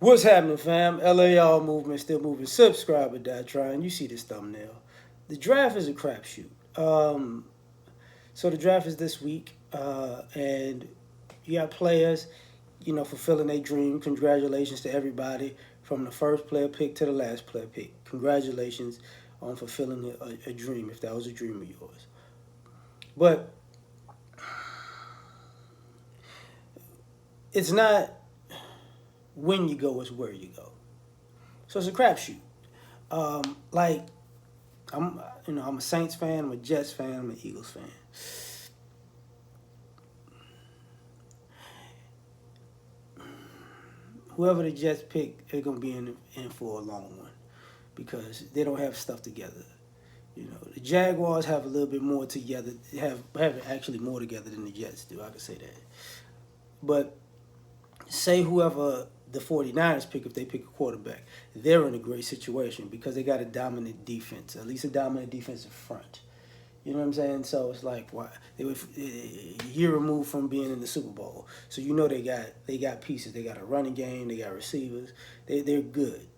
What's happening, fam? L.A.R movement still moving. Subscribe or die trying. You see this thumbnail. The draft is a crapshoot. So the draft is this week, and you got players, fulfilling their dream. Congratulations to everybody from the first player pick to the last player pick. Congratulations on fulfilling a dream, if that was a dream of yours. But it's not when you go; it's where you go. So it's a crapshoot. Like I'm a Saints fan, I'm a Jets fan, I'm an Eagles fan. Whoever the Jets pick, they're gonna be in for a long one because they don't have stuff together. The Jaguars have a little bit more together, have actually more together than the Jets do. I can say that. But say whoever the 49ers pick, if they pick a quarterback, they're in a great situation because they got a dominant defense, at least a dominant defensive front. You know what I'm saying? So it's like why they were a year removed from being in the Super Bowl. So they got pieces. They got a running game. They got receivers. They're good.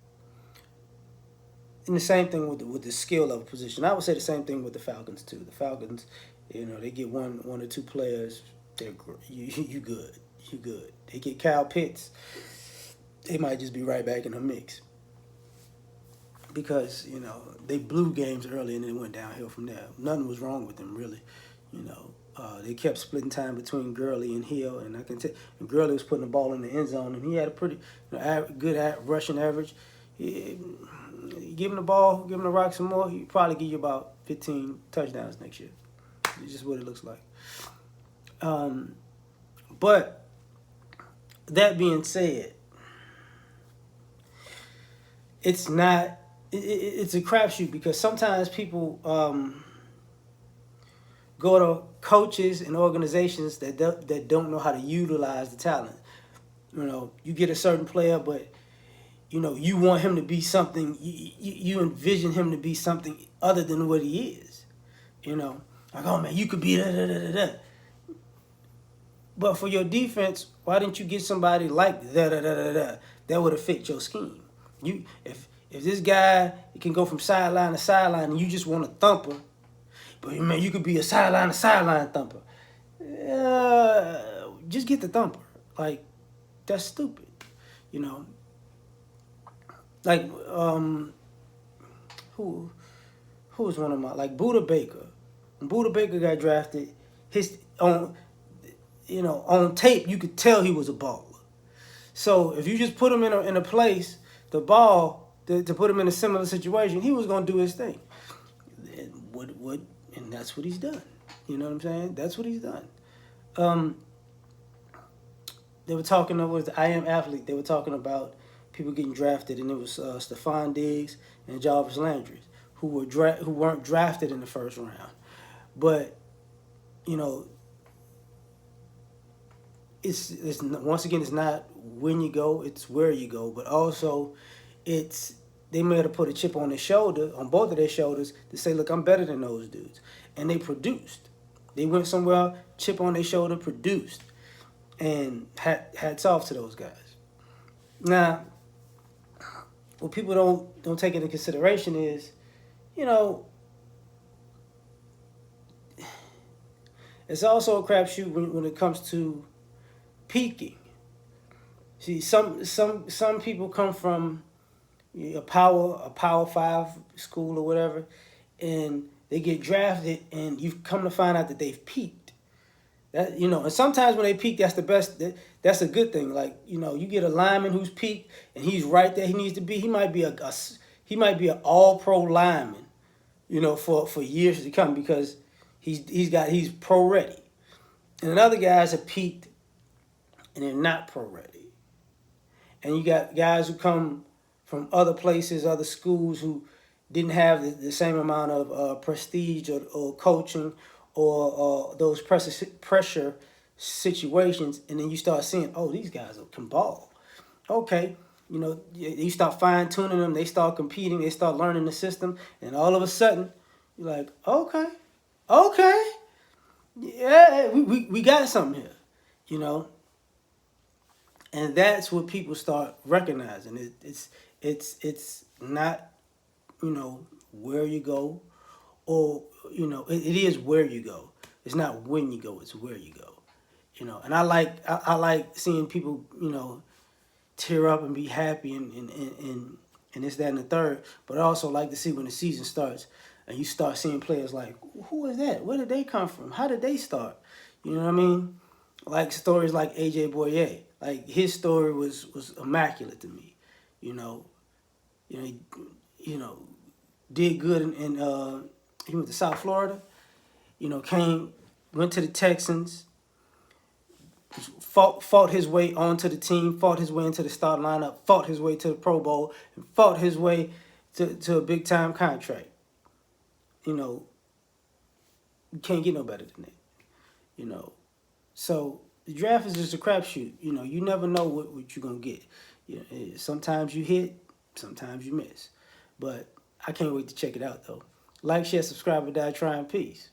And the same thing with the skill level position. I would say the same thing with the Falcons too. The Falcons, they get one or two players. They're you good. You good. They get Kyle Pitts. They might just be right back in the mix because they blew games early and then it went downhill from there. Nothing was wrong with them really. They kept splitting time between Gurley and Hill, and I can tell. And Gurley was putting the ball in the end zone, and he had a pretty good rushing average. He, give him the ball, give him the rock some more. He probably give you about 15 touchdowns next year. It's just what it looks like. But that being said, it's not. It's a crapshoot because sometimes people go to coaches and organizations that don't know how to utilize the talent. You get a certain player, but you want him to be something. You envision him to be something other than what he is. Like, oh man, you could be da da da da da. But for your defense, why didn't you get somebody like da da da da da that would have fit your scheme? If this guy can go from sideline to sideline and you just want a thumper, but man, you could be a sideline to sideline thumper. Just get the thumper. Like, that's stupid. You know, like who was one of my, like, Buda Baker. When Buda Baker got drafted, his on tape you could tell he was a baller. So if you just put him in a place, the ball to put him in a similar situation, he was gonna do his thing. And that's what he's done. You know what I'm saying? That's what he's done. Um, they were talking about the I Am Athlete. They were talking about people getting drafted, and it was Stephon Diggs and Jarvis Landry, who weren't drafted in the first round. But you know, it's once again, it's not when you go, it's where you go. But also, it's they may have put a chip on their shoulder, on both of their shoulders, to say, look, I'm better than those dudes, and they produced. They went somewhere, chip on their shoulder, produced, and hats off to those guys. Now, what people don't take into consideration is, you know, it's also a crapshoot when it comes to peaking. See, some people come from a power five school or whatever, and they get drafted, and you've come to find out that they've peaked. And sometimes when they peak, that's the best. That's a good thing. Like, you get a lineman who's peaked and he's right there he needs to be. He might be he might be an all pro lineman, for years to come because he's pro ready. And then other guys are peaked and they're not pro ready. And you got guys who come from other places, other schools who didn't have the same amount of prestige or coaching or those pressure situations, and then you start seeing, oh, these guys can ball. Okay, you start fine tuning them, they start competing, they start learning the system, and all of a sudden, you're like, okay, yeah, we got something here, And that's what people start recognizing. It's not, where you go, or it is where you go. It's not when you go, it's where you go. And I like seeing people, tear up and be happy and this, that, and the third. But I also like to see when the season starts and you start seeing players like, who is that? Where did they come from? How did they start? You know what I mean? Like stories like AJ Boye. Like his story was immaculate to me. You know, he, you know, did good he went to South Florida. Went to the Texans, fought his way onto the team, fought his way into the starting lineup, fought his way to the Pro Bowl, and fought his way to a big time contract. You know, you can't get no better than that. You know, so the draft is just a crapshoot. You never know what you're gonna get. Sometimes you hit, sometimes you miss. But I can't wait to check it out though. Like, share, subscribe, or die trying. Peace.